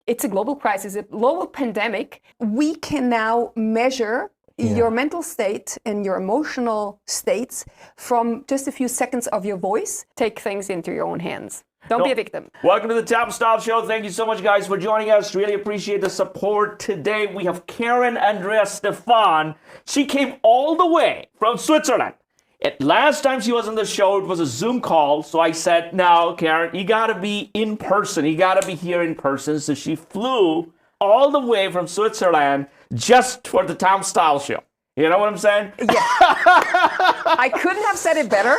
it's a global crisis, a global pandemic. We can now measure your mental state and your emotional states from just a few seconds of your voice. Take things into your own hands. Don't be a victim. Welcome to the Top Style Show. Thank you so much, guys, for joining us. Really appreciate the support. Today, we have Karin Andrea Stephan. She came all the way from Switzerland. Last time she was on the show, it was a Zoom call. So I said, no, Karin, you got to be in person. You got to be here in person. So she flew all the way from Switzerland just for the Top Style Show. You know what I'm saying? Yeah. I couldn't have said it better.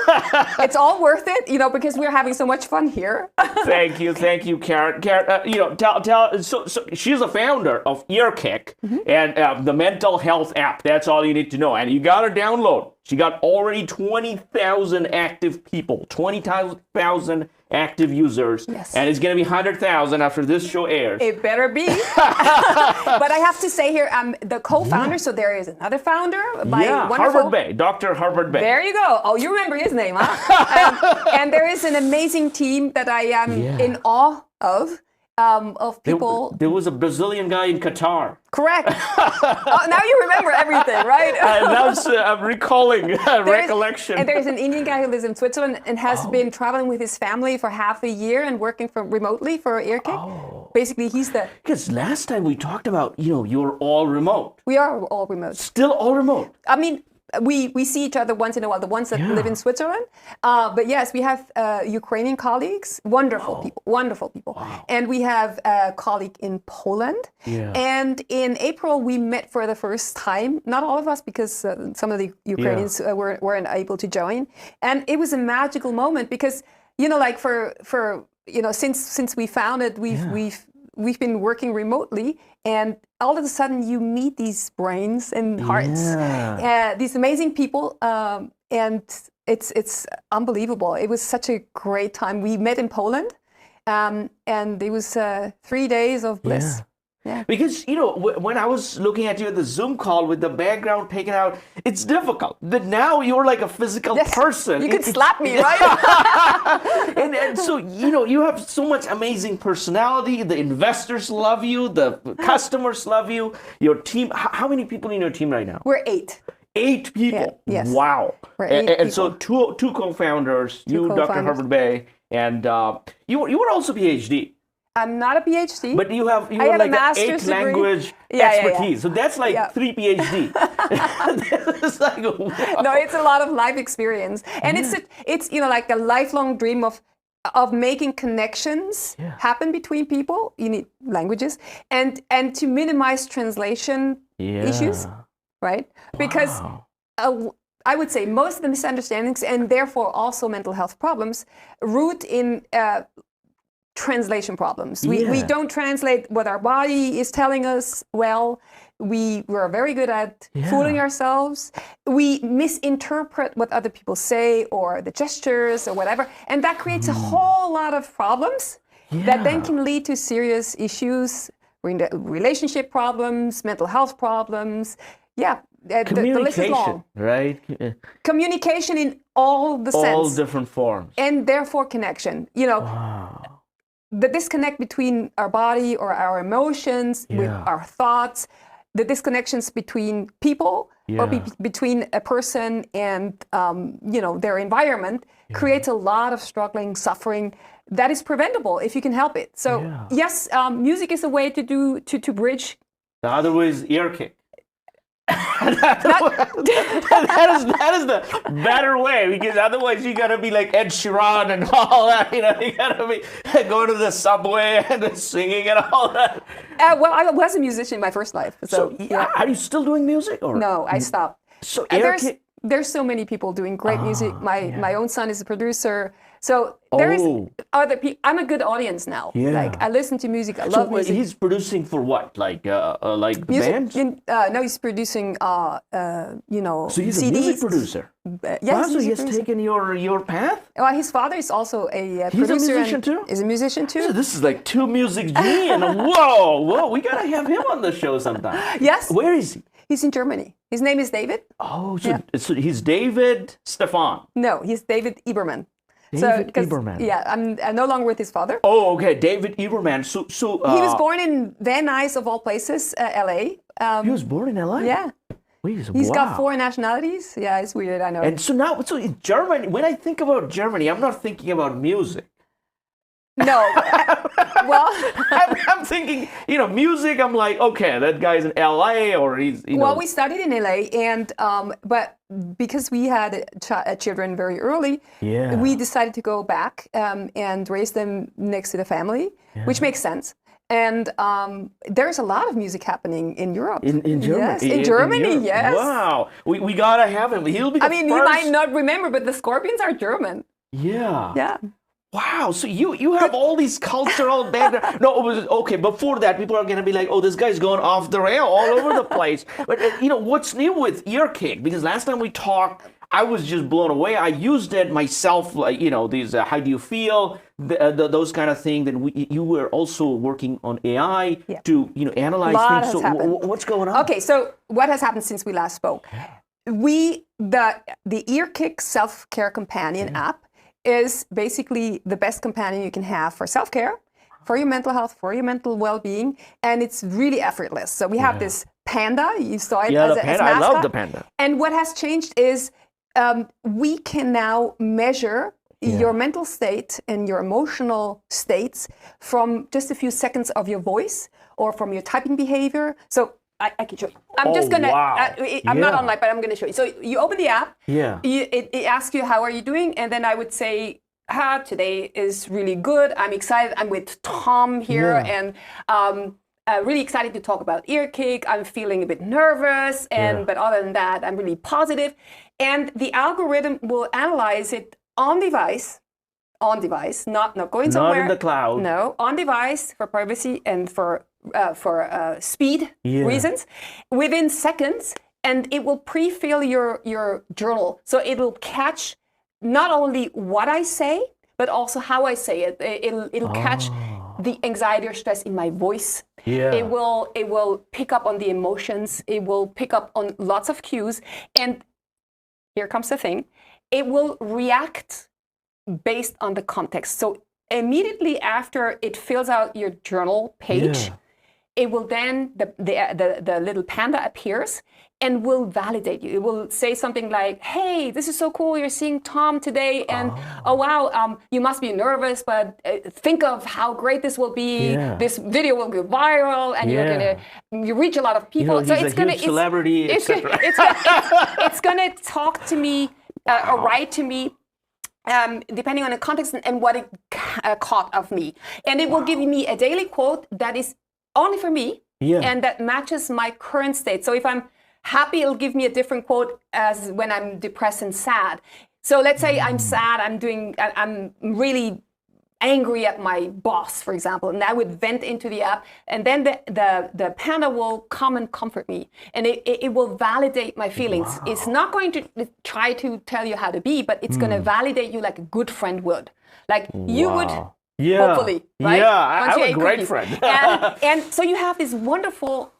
It's all worth it, because we're having so much fun here. Thank you, Karin. Karin, so she's a founder of Earkick and the mental health app. That's all you need to know. And you got to download. She got already 20,000 active people, 20,000 active users. Yes. And it's going to be 100,000 after this show airs. It better be. But I have to say here, I'm the co-founder, so there is another founder. Herbert Bay, Dr. Herbert Bay. There you go. Oh, you remember his name, huh? And there is an amazing team that I am in awe of people. There was a Brazilian guy in Qatar. Correct. Oh, now you remember everything, right? I'm recalling recollection. And there's an Indian guy who lives in Switzerland and has been traveling with his family for half a year and working remotely for Earkick. Basically, he's the... Because last time we talked about, you're all remote. We are all remote. Still all remote. I mean, we see each other once in a while, the ones that live in Switzerland. But yes, we have Ukrainian colleagues, wonderful people. Wow. And we have a colleague in Poland. Yeah. And in April, we met for the first time. Not all of us, because some of the Ukrainians weren't able to join. And it was a magical moment because, since we founded, we've been working remotely, and all of a sudden you meet these brains and hearts, these amazing people, and it's unbelievable. It was such a great time. We met in Poland, and it was 3 days of bliss. Yeah. Because, when I was looking at you at the Zoom call with the background taken out, it's difficult. But now you're like a physical person. You could slap me, right? and so, you have so much amazing personality. The investors love you. The customers love you. Your team. How many people in your team right now? We're 8. 8 people. Yeah, yes. Wow. We're 8 people. And so two co-founders, Dr. Herbert Bay, and you were also PhD. I'm not a PhD. But you have like an 8 language expertise. So that's like 3 PhD. It's like, wow. No, it's a lot of life experience. And it's like a lifelong dream of making connections happen between people. You need languages. And to minimize translation issues, right? Because I would say most of the misunderstandings, and therefore also mental health problems, root in translation problems. We don't translate what our body is telling us well. We're very good at fooling ourselves. We misinterpret what other people say or the gestures or whatever. And that creates a whole lot of problems that then can lead to serious issues, relationship problems, mental health problems. Yeah. Communication, the list is long. Right? Communication in all the sense. All different forms. And therefore connection. The disconnect between our body or our emotions with our thoughts, the disconnections between people or between a person and their environment creates a lot of struggling, suffering that is preventable if you can help it. So yes, music is a way to bridge. The other way is Earkick. that is the better way, because otherwise you gotta be like Ed Sheeran and all that. You gotta be going to the subway and singing and all that. Well, I was a musician in my first life. So are you still doing music? Or? No, I stopped. So there's so many people doing great music. My own son is a producer. So there is other people. I'm a good audience now. Yeah. Like I listen to music. I love music. He's producing for what? Like music, bands? No, he's producing. So he's CDs. A music producer. Yes. So he has taken your path. Well, his father is also a producer. He's a musician too. Is a musician too. So this is like 2 music G and whoa, we gotta have him on the show sometime. Yes. Where is he? He's in Germany. His name is David. Oh, so he's David Stephan. No, he's David Eberman. David Eberman. Yeah, I'm no longer with his father. Oh, okay, David Eberman. So He was born in Van Nuys, of all places, L.A. He was born in L.A.? Yeah. He's got 4 nationalities. Yeah, it's weird, I know. And so now, in Germany, when I think about Germany, I'm not thinking about music. No. Well, I'm thinking, music. I'm like, okay, that guy's in LA or he's. Well, we studied in LA, and but because we had children very early, we decided to go back and raise them next to the family, which makes sense. And there's a lot of music happening in Europe. In Germany? Yes, in Germany, yes. Wow. We got to have him. He'll be the first. You might not remember, but the Scorpions are German. Yeah. Yeah. Wow, so you have all these cultural background. No, it was okay. Before that, people are gonna be like, "Oh, this guy's going off the rail all over the place." But what's new with Earkick? Because last time we talked, I was just blown away. I used it myself, like these how do you feel, those kind of things. And you were also working on AI to analyze things. So what's going on? Okay, so what has happened since we last spoke? The Earkick self-care companion app is basically the best companion you can have for self-care, for your mental health, for your mental well-being, and it's really effortless. So we have this panda. You saw it as a mascot. I love the panda. And what has changed is we can now measure your mental state and your emotional states from just a few seconds of your voice or from your typing behavior. So I can show you. I'm just gonna. Wow. I'm not online, but I'm gonna show you. So you open the app. Yeah. It asks you how are you doing, and then I would say, today is really good. I'm excited. I'm with Tom here, and really excited to talk about Earkick. I'm feeling a bit nervous, but other than that, I'm really positive. And the algorithm will analyze it on device, not going somewhere. Not in the cloud. No, on device for privacy and for speed reasons, within seconds, and it will pre-fill your journal. So it'll catch not only what I say, but also how I say it. It'll catch the anxiety or stress in my voice. Yeah. It will pick up on the emotions. It will pick up on lots of cues. And here comes the thing. It will react based on the context. So immediately after it fills out your journal page, it will then, the little panda appears and will validate you. It will say something like, hey, this is so cool, you're seeing Tom today, and oh wow, you must be nervous, but think of how great this will be. This video will go viral, and you reach a lot of people. So it's gonna, celebrity, etc. It's gonna talk to me or write to me, depending on the context and what it caught of me. And it will give me a daily quote that is only for me, and that matches my current state. So if I'm happy, it'll give me a different quote as when I'm depressed and sad. So let's say I'm sad, I'm really angry at my boss, for example, and I would vent into the app, and then the panda will come and comfort me, and it will validate my feelings. Wow. It's not going to try to tell you how to be, but it's going to validate you like a good friend would. Like you would, hopefully, right? Yeah, I'm a great friend. and so you have this wonderful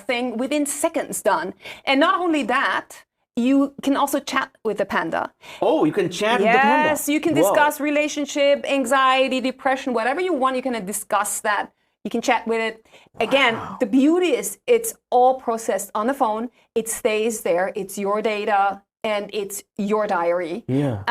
thing within seconds done. And not only that, you can also chat with the panda. Oh, you can chat with the panda? Yes, you can discuss relationship, anxiety, depression, whatever you want, you can discuss that. You can chat with it. Again, the beauty is it's all processed on the phone. It stays there. It's your data and it's your diary. Yeah.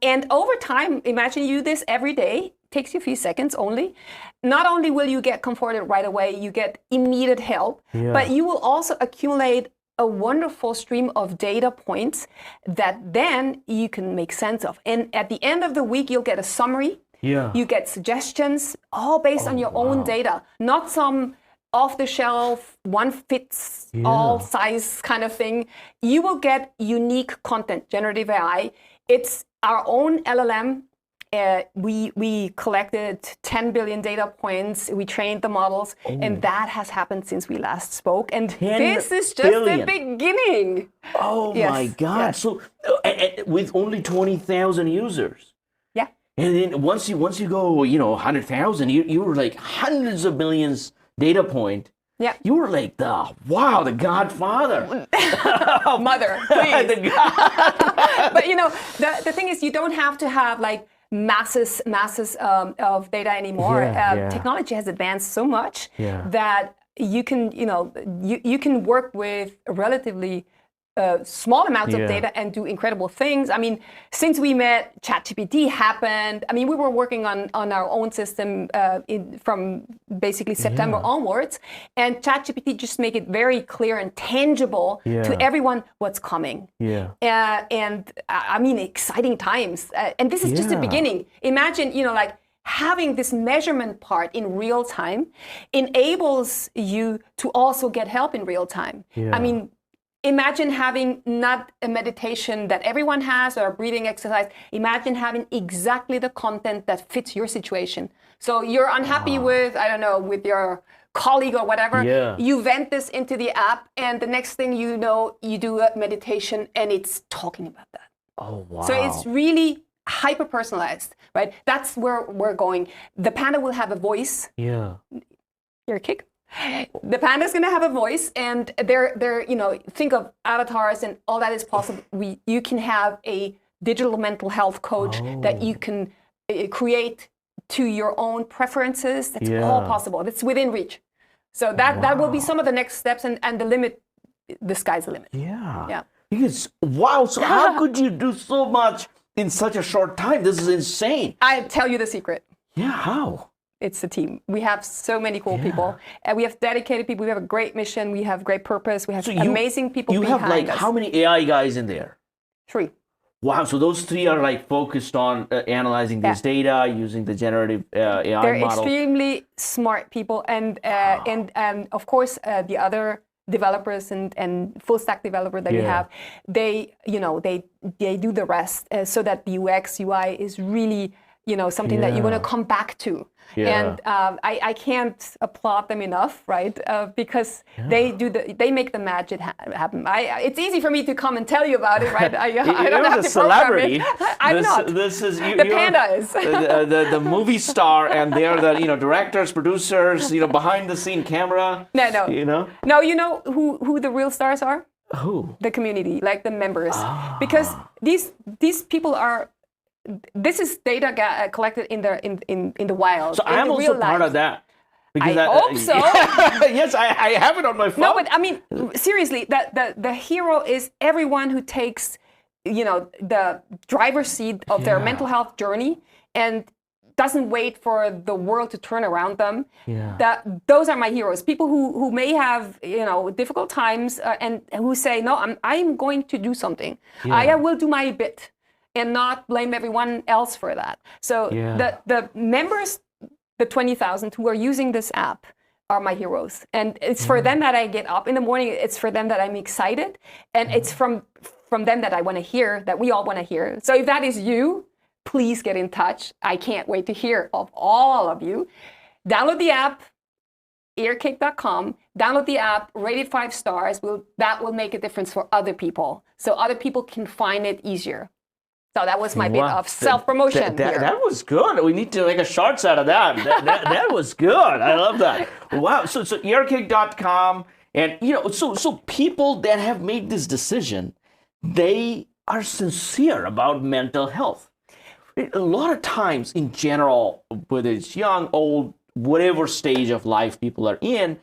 And over time, imagine you do this every day. Takes you a few seconds only. Not only will you get comforted right away, you get immediate help, but you will also accumulate a wonderful stream of data points that then you can make sense of. And at the end of the week, you'll get a summary. Yeah. You get suggestions, all based on your own data, not some off-the-shelf, one-fits-all size kind of thing. You will get unique content, generative AI. It's our own LLM. We collected 10 billion data points. We trained the models, and that has happened since we last spoke. And this is just the beginning. Oh my God! Yes. So with only 20,000 users. Yeah. And then once you go, 100,000, you were like hundreds of millions data point. Yeah. You were like the godfather. Mother, please. The God. But the thing is, you don't have to have like masses of data anymore. Technology has advanced so much that you can, you can work with relatively small amounts of data and do incredible things. I mean, since we met, ChatGPT happened. I mean, we were working on our own system from basically September onwards, and ChatGPT just make it very clear and tangible to everyone what's coming. And I mean, exciting times. And this is just the beginning. Imagine, like, having this measurement part in real time enables you to also get help in real time. I mean, imagine having not a meditation that everyone has or a breathing exercise. Imagine having exactly the content that fits your situation. So you're unhappy with, I don't know, with your colleague or whatever. You vent this into the app, and the next thing you know, you do a meditation and it's talking about that. Oh, wow. So it's really hyper-personalized, right? That's where we're going. The Panda will have a voice. Earkick. The Panda is going to have a voice, and they're think of avatars and all that is possible. You can have a digital mental health coach that you can create to your own preferences. That's all possible. It's within reach. So that will be some of the next steps, and the limit, the sky's the limit. Because so how could you do so much in such a short time? This is insane. I tell you the secret. How? It's a team. We have so many cool people, and we have dedicated people. We have a great mission. We have great purpose. We have amazing people behind us. You have how many AI guys in there? 3. Wow. So those 3 are focused on analyzing this data, using the generative AI model. They're extremely smart people, and of course the other developers and full stack developer that we have, they do the rest so that the UX UI is really something that you're going to come back to. And I can't applaud them enough, right? Because they make the magic happen. It's easy for me to come and tell you about it, right? I don't have to program it. I'm not. This is the Panda is the movie star, and they're the directors, producers, behind the scene camera. No. No, you know who the real stars are? Who? The community, like the members, because these people are. This is data collected in the wild. So I'm also part of that. Because I hope so. Yes, I have it on my phone. No, but I mean, seriously, the hero is everyone who takes, the driver's seat of their mental health journey and doesn't wait for the world to turn around them. Those are my heroes. People who may have difficult times and who say, no, I'm going to do something. I will do my bit, and not blame everyone else for that. So the members, the 20,000 who are using this app, are my heroes. And it's for them that I get up in the morning. It's for them that I'm excited. And it's from them that I want to hear, that we all want to hear. So if that is you, please get in touch. I can't wait to hear of all of you. Download the app, earkick.com. Download the app, rate it 5 stars. That will make a difference for other people. So other people can find it easier. So that was my bit of self-promotion. That was good. We need to make a shorts out of that. That was good. I love that. Wow. So earkick.com, and so people that have made this decision, they are sincere about mental health. A lot of times, in general, whether it's young, old, whatever stage of life people are in,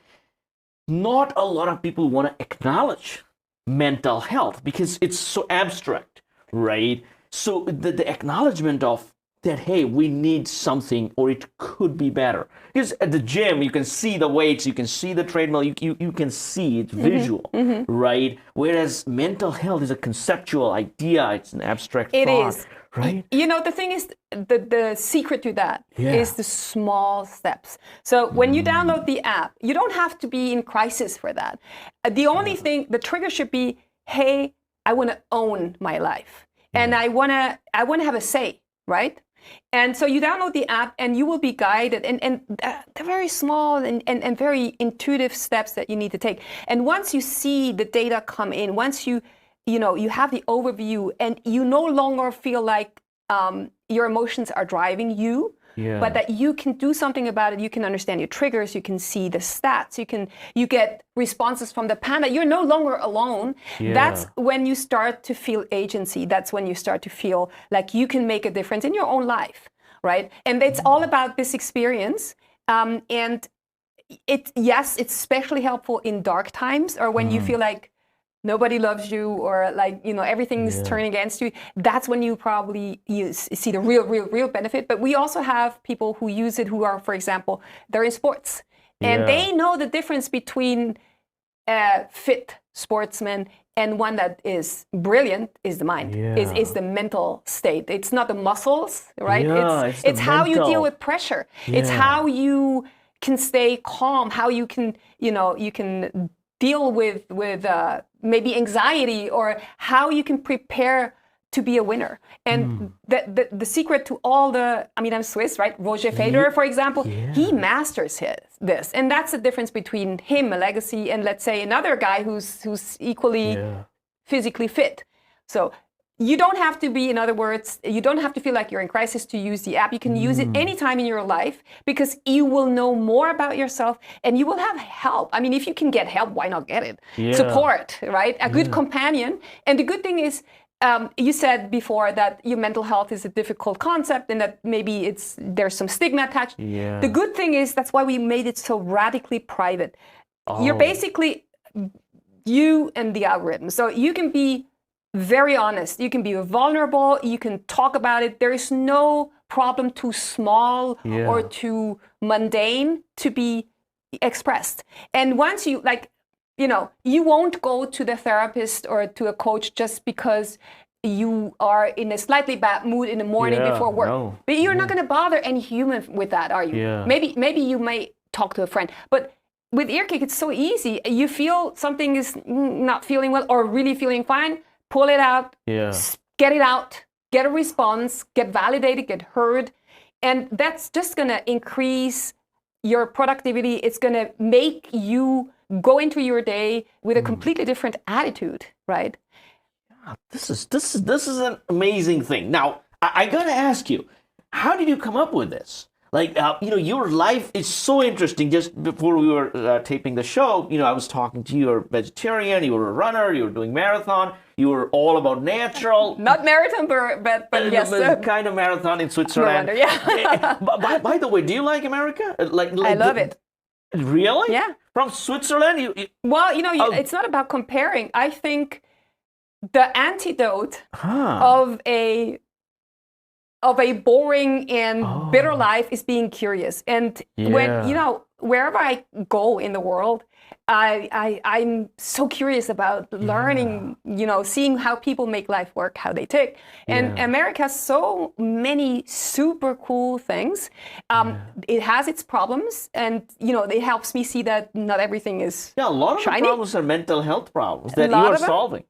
not a lot of people want to acknowledge mental health because it's so abstract, right? So the acknowledgement of that, hey, we need something, or it could be better. Because at the gym, you can see the weights, you can see the treadmill, you can see it visual, right? Whereas mental health is a conceptual idea, it's an abstract thought. It is. Right? The thing is, the secret to that is the small steps. So when you download the app, you don't have to be in crisis for that. The only thing, the trigger should be, hey, I want to own my life. And I want to have a say, right? And so you download the app and you will be guided, and they're very small and very intuitive steps that you need to take. And once you see the data come in, once you have the overview and you no longer feel like your emotions are driving you, but that you can do something about it. You can understand your triggers. You can see the stats. You get responses from the panda. You're no longer alone. That's when you start to feel agency. That's when you start to feel like you can make a difference in your own life, right? And it's all about this experience. And it's especially helpful in dark times, or when you feel like nobody loves you, or like, everything's turning against you. That's when you probably see the real benefit. But we also have people who use it who are, for example, they're in sports. And they know the difference between a fit sportsman and one that is brilliant is the mind, is the mental state. It's not the muscles, right? It's how you deal with pressure. It's how you can stay calm, how you can, you can deal with maybe anxiety, or how you can prepare to be a winner. And the secret to all I'm Swiss, right? Roger Federer, for example, he masters this. And that's the difference between him, a legacy, and let's say another guy who's equally physically fit. So you don't have to be, in other words, you don't have to feel like you're in crisis to use the app. You can use it anytime in your life, because you will know more about yourself and you will have help. If you can get help, why not get it? Support, right? A good companion. And the good thing is, you said before that your mental health is a difficult concept and that maybe there's some stigma attached. The good thing is that's why we made it so radically private. You're basically you and the algorithm. So you can be very honest. You can be vulnerable. You can talk about it. There is no problem too small or too mundane to be expressed. And once you you won't go to the therapist or to a coach just because you are in a slightly bad mood in the morning before work. No. But you're not going to bother any human with that, are you? Maybe you may talk to a friend, but with Earkick, it's so easy. You feel something is not feeling well or really feeling fine. Pull it out, get it out, get a response, get validated, get heard. And that's just going to increase your productivity. It's going to make you go into your day with a completely different attitude, right? This is an amazing thing. Now, I got to ask you, how did you come up with this? Like, your life is so interesting. Just before we were taping the show, I was talking to you. You're a vegetarian, you were a runner, you were doing marathon, you were all about natural. Not marathon, but yes. Kind of marathon in Switzerland. No wonder, by the way, do you like America? I love it. Really? Yeah. From Switzerland? Well, it's not about comparing. I think the antidote of a boring and bitter life is being curious. And when, wherever I go in the world, I'm so curious about learning, seeing how people make life work, how they tick. And America has so many super cool things. It has its problems, and it helps me see that not everything is a lot of shiny. the problems are mental health problems that you are solving.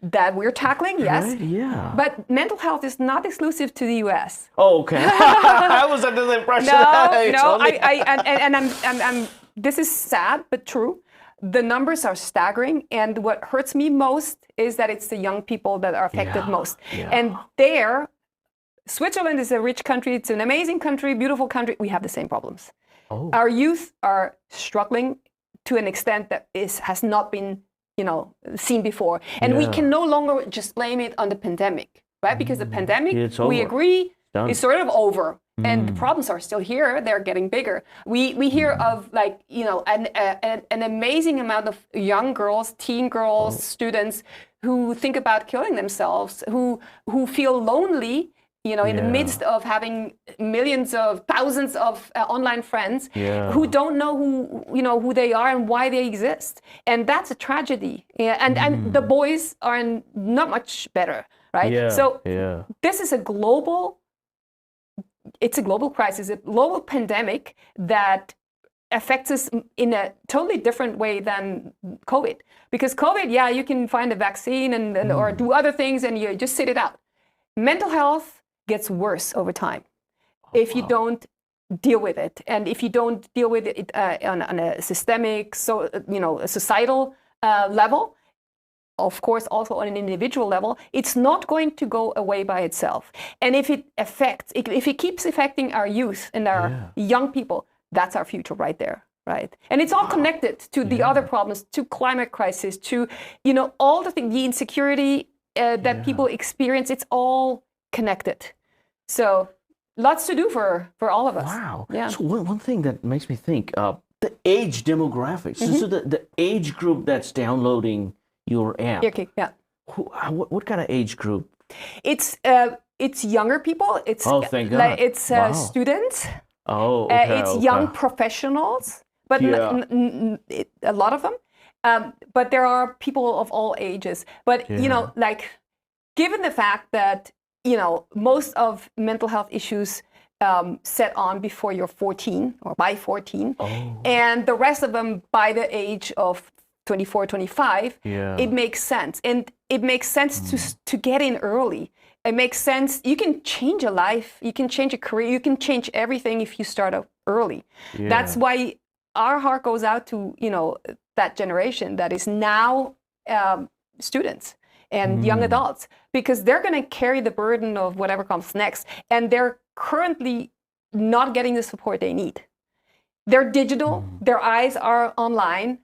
That we're tackling, yes. Right, yeah. But mental health is not exclusive to the U.S. Oh, okay. I was under the impression. I'm. This is sad but true. The numbers are staggering, and what hurts me most is that it's the young people that are affected most. Yeah. And Switzerland is a rich country. It's an amazing country, beautiful country. We have the same problems. Our youth are struggling to an extent that has not been seen before. And we can no longer just blame it on the pandemic, right? Because the pandemic, we agree, is sort of over. And the problems are still here. They're getting bigger. We hear of an amazing amount of young girls, teen girls, students who think about killing themselves, who feel lonely, in the midst of having thousands of online friends who don't know who they are and why they exist. And that's a tragedy. And the boys are not much better, right? This is a global crisis, a global pandemic that affects us in a totally different way than COVID. Because COVID, you can find a vaccine and or do other things and you just sit it out. Mental health gets worse over time if you don't deal with it, and if you don't deal with it on a systemic, a societal level. of course, also on an individual level, it's not going to go away by itself. And if it keeps affecting our youth and our young people, that's our future right there, right? And it's all connected to the other problems, to climate crisis, to, all the things, the insecurity that people experience. It's all connected. So lots to do for all of us. Wow. Yeah. So one thing that makes me think, the age demographics. So the age group that's downloading your app. Earkick, yeah. What kind of age group? It's younger people. It's thank God. It's students. Oh, okay. It's young professionals, but a lot of them. But there are people of all ages. But given the fact that most of mental health issues set on before you're 14 or by 14, and the rest of them by the age of 24, 25, it makes sense. And it makes sense to get in early. It makes sense. You can change a life. You can change a career. You can change everything if you start out early. Yeah. That's why our heart goes out to, that generation that is now students and young adults, because they're going to carry the burden of whatever comes next. And they're currently not getting the support they need. They're digital. Their eyes are online.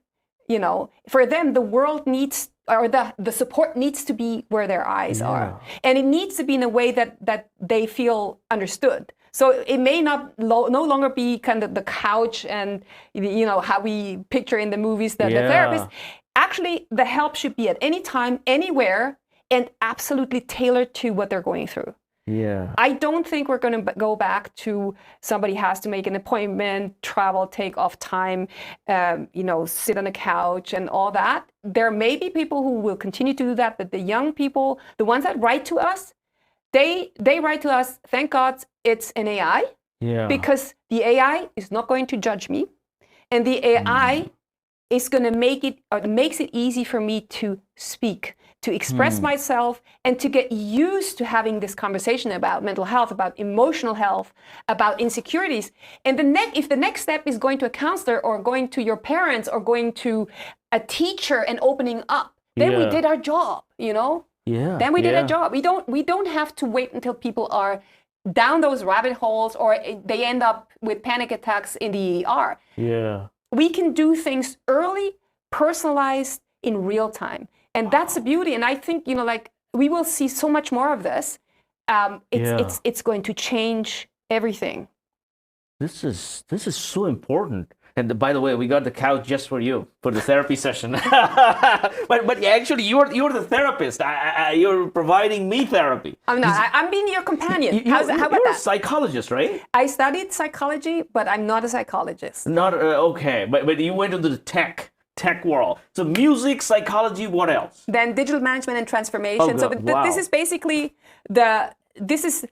For them, the world needs, or the support needs to be where their eyes are. And it needs to be in a way that they feel understood. So it may no longer be kind of the couch and, how we picture in the movies the therapist. Actually, the help should be at any time, anywhere, and absolutely tailored to what they're going through. Yeah. I don't think we're going to go back to somebody has to make an appointment, travel, take off time, sit on a couch and all that. There may be people who will continue to do that, but the young people, the ones that write to us, they write to us, thank God it's an AI, because the AI is not going to judge me. And the AI is going to makes it easy for me to speak, to express myself, and to get used to having this conversation about mental health, about emotional health, about insecurities. And if the next step is going to a counselor or going to your parents or going to a teacher and opening up, then we did our job, Yeah. Then we did our job. We don't have to wait until people are down those rabbit holes or they end up with panic attacks in the ER. Yeah. We can do things early, personalized, in real time. And that's the beauty. And I think, we will see so much more of this. It's going to change everything. This is so important. And by the way, we got the couch just for you for the therapy session. but actually, you're the therapist. You're providing me therapy. I'm not. I'm being your companion. How about you're that? A psychologist, right? I studied psychology, but I'm not a psychologist. Not okay. But you went into the tech world. So music, psychology, what else? Then digital management and transformation. So this is basically this is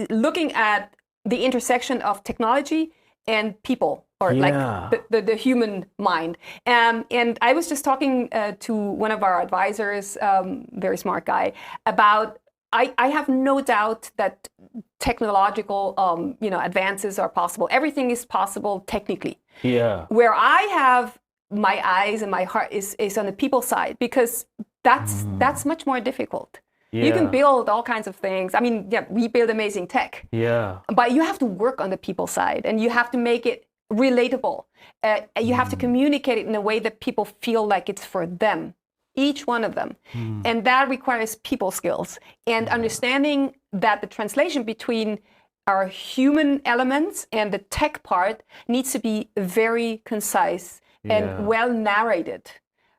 looking at the intersection of technology and people, or the human mind. And I was just talking to one of our advisors, very smart guy, about I have no doubt that technological advances are possible. Everything is possible technically. Yeah. Where I have my eyes and my heart is on the people side, because that's much more difficult. Yeah. You can build all kinds of things. I mean, we build amazing tech. Yeah. But you have to work on the people side, and you have to make it relatable. You have to communicate it in a way that people feel like it's for them, each one of them. And that requires people skills and understanding that the translation between our human elements and the tech part needs to be very concise and well narrated,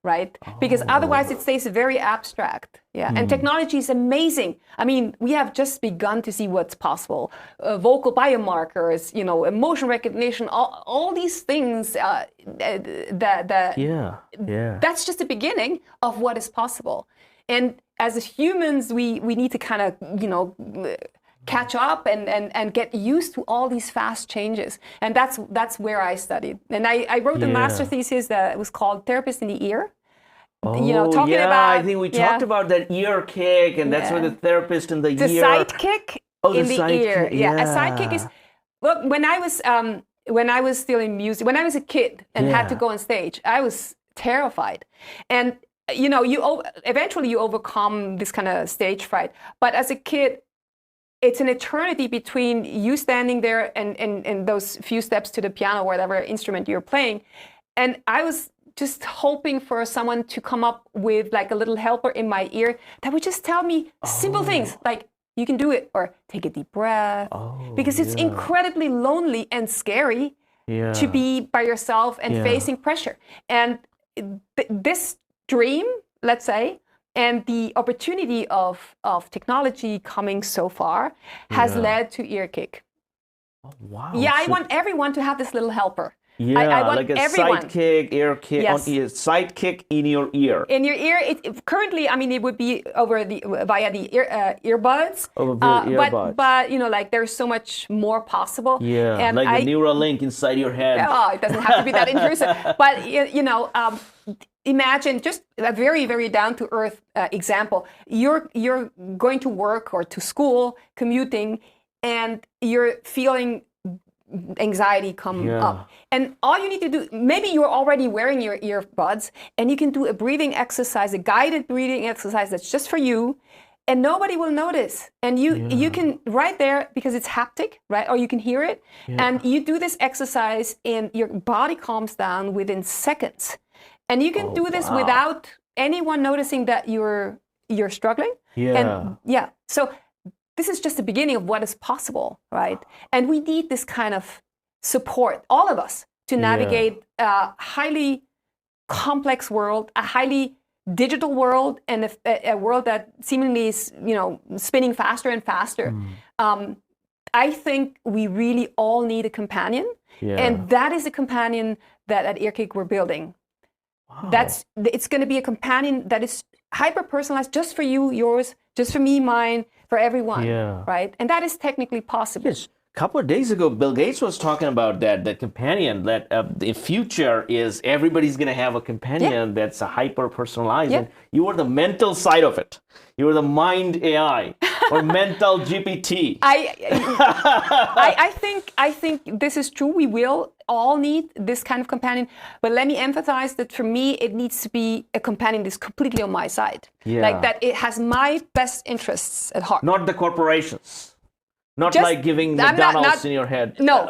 right? Because otherwise it stays very abstract. Yeah, and technology is amazing. I mean, we have just begun to see what's possible. Vocal biomarkers, emotion recognition, all these things. That's just the beginning of what is possible. And as humans, we need to kind of, catch up and get used to all these fast changes. And that's where I studied. And I wrote a master thesis that was called Therapist in the Ear. Talking about, I think we talked about that Earkick, and that's where the therapist in the ear. The sidekick in the ear. Yeah, a sidekick is, look, when I was still in music, when I was a kid and had to go on stage, I was terrified. And eventually you overcome this kind of stage fright. But as a kid, it's an eternity between you standing there and those few steps to the piano or whatever instrument you're playing. And I was just hoping for someone to come up with like a little helper in my ear that would just tell me simple things like, you can do it, or take a deep breath. Because it's incredibly lonely and scary to be by yourself and facing pressure. And this dream, let's say, and the opportunity of technology coming so far has led to Earkick. Oh, wow. Yeah, I want everyone to have this little helper. Yeah, I want like a everyone. sidekick, Earkick, Yes. Sidekick in your ear. In your ear, currently, I mean, it would be via the earbuds. Over the earbuds. But like there's so much more possible. Yeah, and like a neural link inside your head. Oh, it doesn't have to be that intrusive. But imagine just a very, very down to earth example. You're going to work or to school, commuting, and you're feeling anxiety come up. And all you need to do, maybe you're already wearing your earbuds, and you can do a breathing exercise, a guided breathing exercise that's just for you, and nobody will notice. And you can, right there, because it's haptic, right? Or you can hear it, and you do this exercise, and your body calms down within seconds. And you can do this without anyone noticing that you're struggling. And so this is just the beginning of what is possible, right? And we need this kind of support, all of us, to navigate a highly complex world, a highly digital world, and a world that seemingly is, spinning faster and faster. I think we really all need a companion, and that is a companion that at Earkick we're building. It's going to be a companion that is hyper-personalized just for you, yours, just for me, mine, for everyone, right? And that is technically possible. Yes. A couple of days ago, Bill Gates was talking about that companion, that the future is everybody's going to have a companion that's a hyper-personalized. And you are the mental side of it. You are the mind AI or mental GPT. I think this is true. We will all need this kind of companion. But let me emphasize that for me, it needs to be a companion that's completely on my side. Like that it has my best interests at heart. Not the corporations. Not like giving McDonald's in your head. No,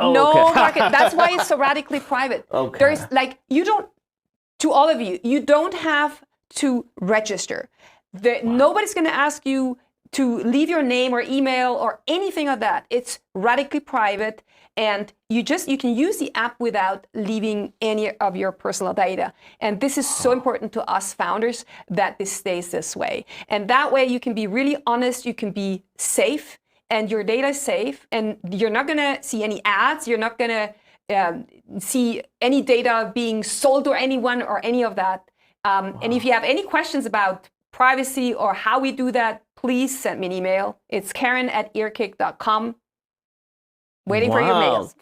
market. That's why it's so radically private. There's to all of you, you don't have to register. Nobody's going to ask you to leave your name or email or anything of that. It's radically private, and you can use the app without leaving any of your personal data. And this is so important to us founders that this stays this way. And that way you can be really honest, you can be safe, and your data is safe, and you're not going to see any ads, you're not going to see any data being sold to anyone or any of that. And if you have any questions about privacy or how we do that, please send me an email. It's Karin@earkick.com. Waiting for your mails.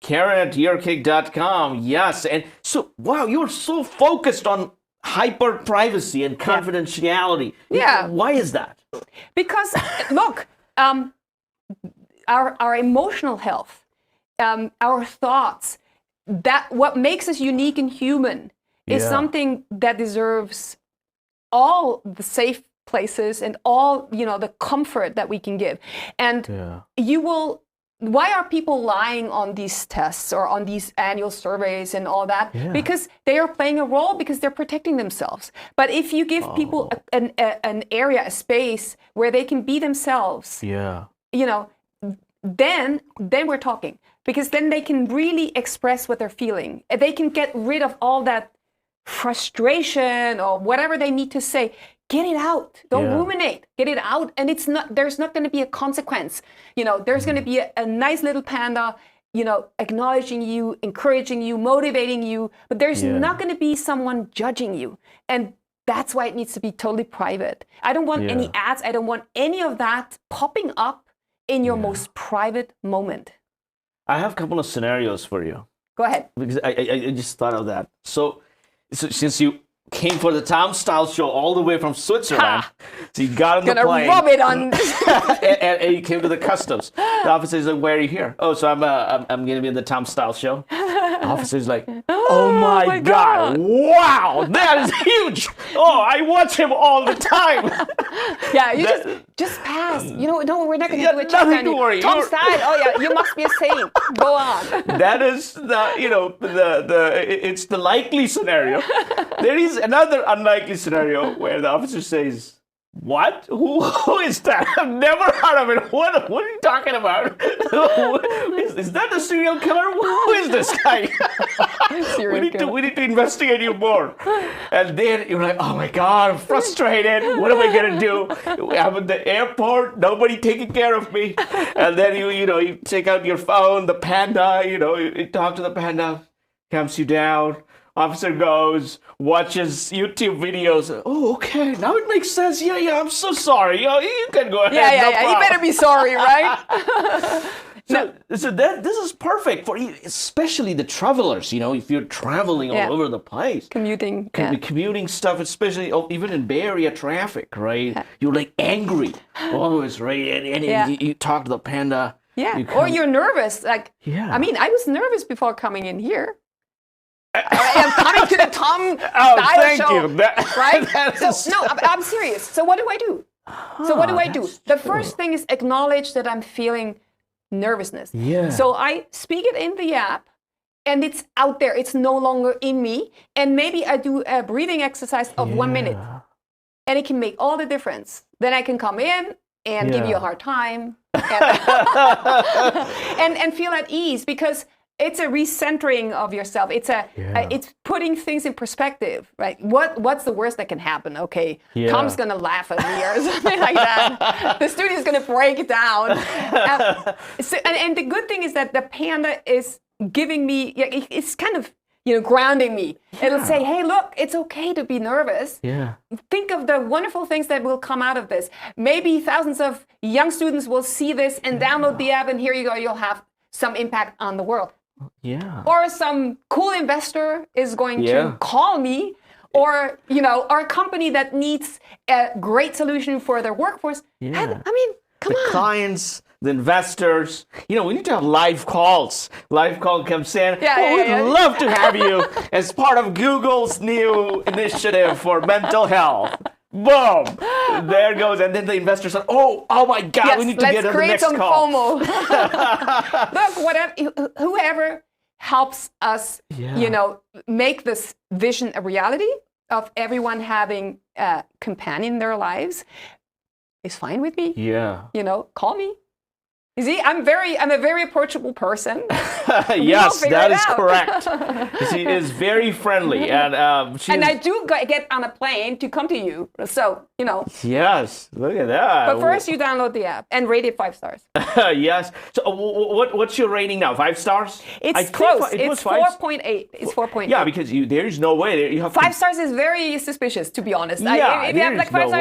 Karin@earkick.com. Yes. And so, you're so focused on hyper privacy and confidentiality. Yeah. Why is that? Because, look, our emotional health, our thoughts, that what makes us unique and human is something that deserves all the safe places and all the comfort that we can give. And why are people lying on these tests or on these annual surveys and all that? Because they are playing a role, because they're protecting themselves. But if you give people an area, a space where they can be themselves, then we're talking, because then they can really express what they're feeling. They can get rid of all that frustration or whatever they need to say. Get it out. Don't ruminate. Get it out. And there's not going to be a consequence. There's going to be a nice little panda, acknowledging you, encouraging you, motivating you, but there's not going to be someone judging you. And that's why it needs to be totally private. I don't want any ads. I don't want any of that popping up in your most private moment. I have a couple of scenarios for you. Go ahead. Because I just thought of that. So since you came for the Tom Style show all the way from Switzerland, so you got on the plane. Gonna rub it on. and you came to the customs. The officer is like, "Why are you here?" "Oh, so I'm going to be in the Tom Style show." Officer's like, oh my God, wow, that is huge. Oh, I watch him all the time. Yeah, you just pass. You know, no, we're not going to do a check nothing on to you. worry. Tom Stein, oh yeah, you must be a saint. Go on. That is it's the likely scenario. There is another unlikely scenario where the officer says, what? Who is that? I've never heard of it. What are you talking about? Is that the serial killer? Who is this guy? We need to investigate you more. And then you're like, oh my God, I'm frustrated. What am I gonna do? I'm at the airport, nobody taking care of me. And then you take out your phone, the panda, you talk to the panda, calms you down. Officer goes, watches YouTube videos. Oh, okay, now it makes sense. Yeah, I'm so sorry. You can go ahead. Yeah. You better be sorry, right? So this is perfect for especially the travelers. If you're traveling all over the place, commuting stuff, especially even in Bay Area traffic, right? Yeah. You're like angry always, right? And you talk to the panda. Yeah, or you're nervous. Like, I mean, I was nervous before coming in here. I am coming to the Tom Style show, you. Right? I'm serious. So what do I do? The first thing is acknowledge that I'm feeling nervousness. Yeah. So I speak it in the app, and it's out there. It's no longer in me. And maybe I do a breathing exercise of 1 minute, and it can make all the difference. Then I can come in and give you a hard time, and feel at ease, because it's a recentering of yourself. It's it's putting things in perspective, right? What's the worst that can happen? Okay, Tom's gonna laugh at me or something like that. The studio's gonna break down. And the good thing is that the panda is giving me. It's kind of grounding me. It'll say, hey, look, it's okay to be nervous. Yeah. Think of the wonderful things that will come out of this. Maybe thousands of young students will see this and download the app, and here you go. You'll have some impact on the world. Yeah. Or some cool investor is going to call me, or our company that needs a great solution for their workforce. Yeah. I mean, come on. The clients, the investors. We need to have live calls. Live call comes in. We'd love to have you as part of Google's new initiative for mental health. Boom! There goes, and then the investor said, "Oh my God, we need to get on the next call." Let's create some FOMO. Look, whoever helps us, make this vision a reality of everyone having a companion in their lives is fine with me. Yeah. Call me. You see, I'm a very approachable person. Yes, that is correct. She is very friendly, and I do get on a plane to come to you. So Yes, look at that. But first, you download the app and rate it 5 stars. Yes. So what's your rating now? 5 stars? It's close. It's 4.8. It's 4.8. Yeah, because there's no way you have 5 stars is very suspicious, to be honest. Yeah, if you have 5 stars,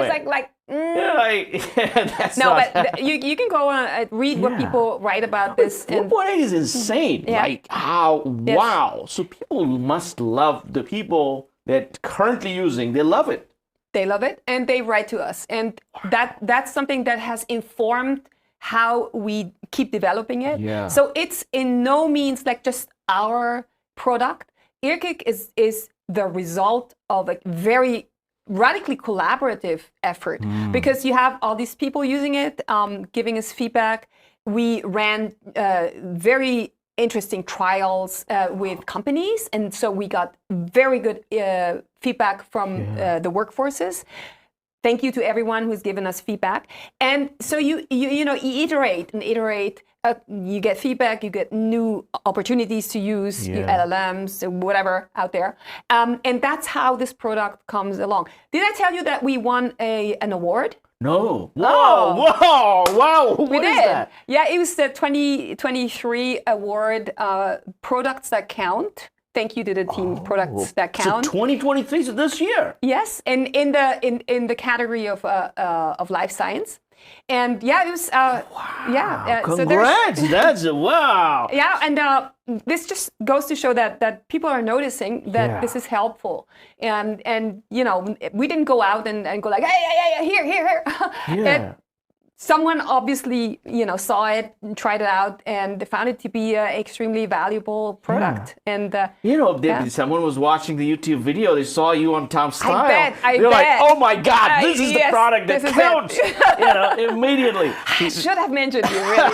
that's but you can go on and read what people write about this. 4.8 is insane. Like, how? Yes. Wow. So people must love the people that currently using. They love it. They love it, and they write to us, and that's something that has informed how we keep developing it. Yeah. So it's in no means like just our product. Earkick is the result of a very radically collaborative effort, because you have all these people using it, giving us feedback. We ran very interesting trials with companies, and so we got very good feedback from the workforces. Thank you to everyone who's given us feedback. And so you iterate and iterate. You get feedback, you get new opportunities to use LLMs, whatever out there. And that's how this product comes along. Did I tell you that we won an award? No. Wow. What is that? Yeah, it was the 2023 award, Products That Count. Thank you to the team, Products That Count. So 2023 is this year. Yes, and in the category of life science. And it was congrats! That's wow. Yeah, and this just goes to show that people are noticing that this is helpful, and we didn't go out and go like, hey, here. Yeah. someone obviously, saw it and tried it out and found it to be an extremely valuable product. And someone was watching the YouTube video. They saw you on Tom Style. I They're like, bet. "Oh my God, this is the Yes, product that this is counts!" Immediately. I should have mentioned you, really.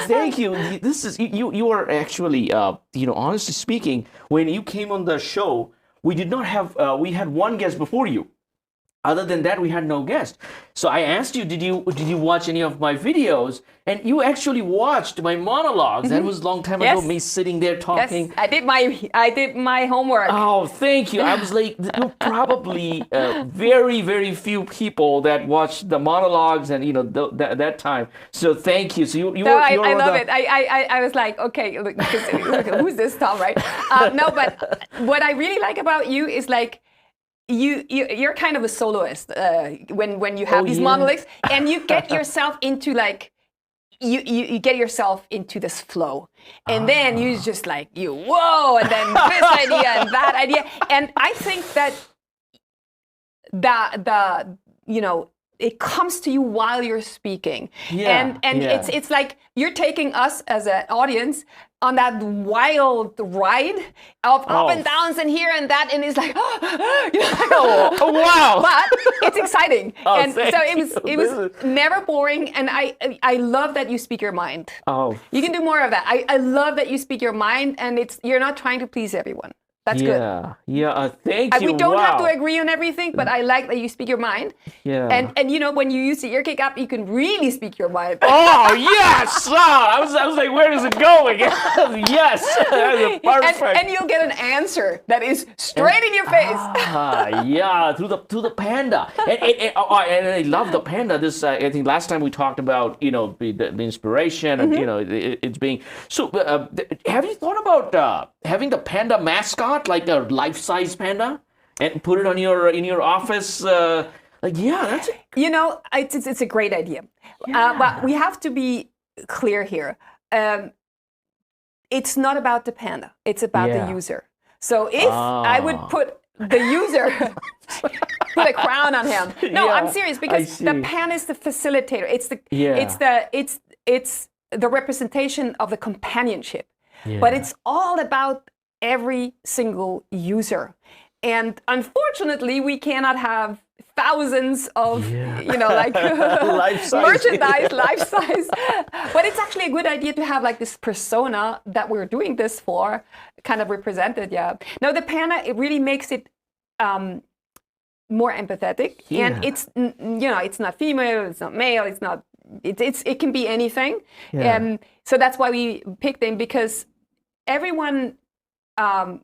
Thank you. This is you are actually, honestly speaking, when you came on the show, we did not have. We had one guest before you. Other than that, we had no guest. So I asked you, did you watch any of my videos? And you actually watched my monologues. That was a long time ago, me sitting there talking. Yes, I did my homework. Oh, thank you. I was like, probably very, very few people that watched the monologues and that time. So thank you. So I love it. I was like, okay, look, who's this Tom, right? No, but what I really like about you is like, you're kind of a soloist when you have these monologues, and you get yourself into like you get yourself into this flow, and then you just like whoa, and then this idea and that idea, and I think that it comes to you while you're speaking, and it's like you're taking us as an audience on that wild ride of up and downs and here and that, and it's like, oh wow! But it's exciting, and so it was is... never boring, and I love that you speak your mind. Oh, you can do more of that. I love that you speak your mind, and you're not trying to please everyone. That's good. Yeah. Thank you. We don't have to agree on everything, but I like that you speak your mind. Yeah. And when you use the Earkick app, you can really speak your mind. Oh yes! I was like, where is it going? Yes. Perfect. And you'll get an answer that is straight in your face. Through the panda. And I love the panda. This I think last time we talked about the inspiration and it's being so. Have you thought about having the panda mascot? Like a life-size panda, and put it on in your office. That's it's a great idea. But we have to be clear here. It's not about the panda. It's about the user. So if I would put the user, put a crown on him. No, I'm serious, because the panda is the facilitator. It's the representation of the companionship. But it's all about every single user, and unfortunately we cannot have thousands of merchandise life size, but it's actually a good idea to have like this persona that we're doing this for kind of represented. No, the panda, it really makes it more empathetic, and it's it's not female, it's not male, it can be anything, so that's why we picked them, because everyone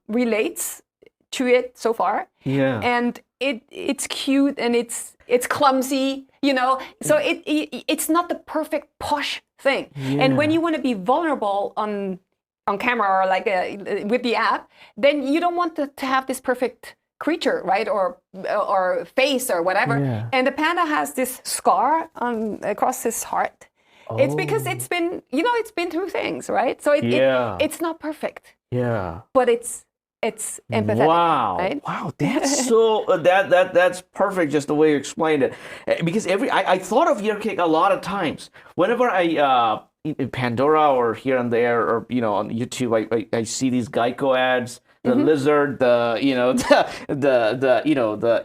relates to it so far, and it's cute and it's clumsy, so it's not the perfect posh thing. And when you want to be vulnerable on camera or like with the app, then you don't want to have this perfect creature, right, or face or whatever. And the panda has this scar across his heart. It's because it's been through things, right? So it's not perfect. But it's empathetic. Wow. Right? Wow. That's so that's perfect, just the way you explained it. Because I thought of Earkick a lot of times. Whenever I in Pandora or here and there, or on YouTube, I see these Geico ads. The lizard, the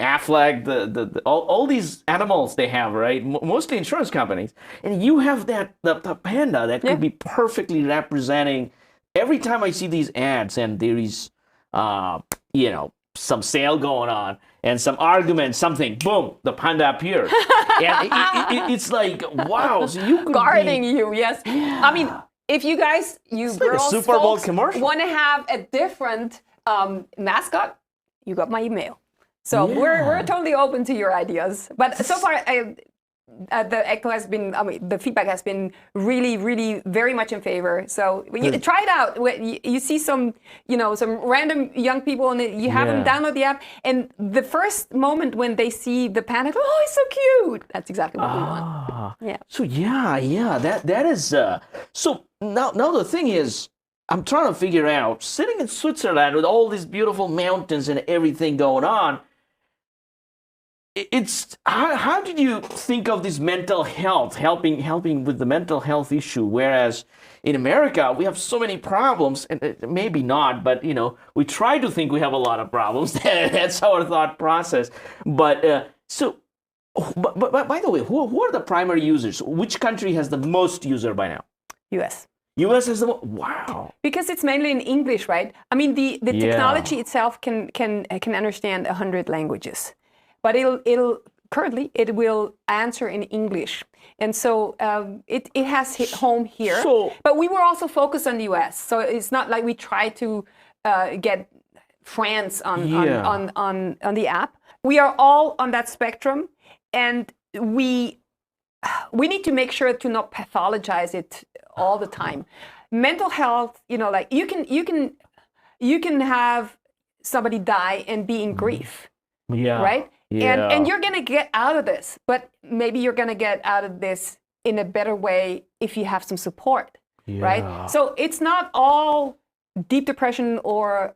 Affleck, the all these animals they have, right? Mostly insurance companies, and you have the panda that could be perfectly representing. Every time I see these ads and there is, some sale going on and some argument, something, boom, the panda appears, and it's like, wow, so you could guarding you, yes. I mean, if you guys, girls, like a Super Bowl commercial, want to have a different mascot, you got my email. So we're totally open to your ideas. But so far, the echo has been, the feedback has been really, really very much in favor. So you try it out. You see some random young people, and you have them download the app, and the first moment when they see the panda, oh, it's so cute. That's exactly what we want. So that is. So now the thing is, I'm trying to figure out, sitting in Switzerland with all these beautiful mountains and everything going on, it's how did you think of this mental health, helping with the mental health issue, whereas in America we have so many problems, and maybe not, but we try to think we have a lot of problems. That's our thought process. But but by the way, who are the primary users? Which country has the most user by now? US. US is the wow. Because it's mainly in English, right? I mean, the technology itself can understand 100 languages, but currently it will answer in English, and so it has hit home here. But we were also focused on the US, so it's not like we try to get France on the app. We are all on that spectrum, and we need to make sure to not pathologize it all the time. Mental health, like you can have somebody die and be in grief, right? Yeah. And you're gonna get out of this, but maybe you're gonna get out of this in a better way if you have some support, right? So it's not all deep depression or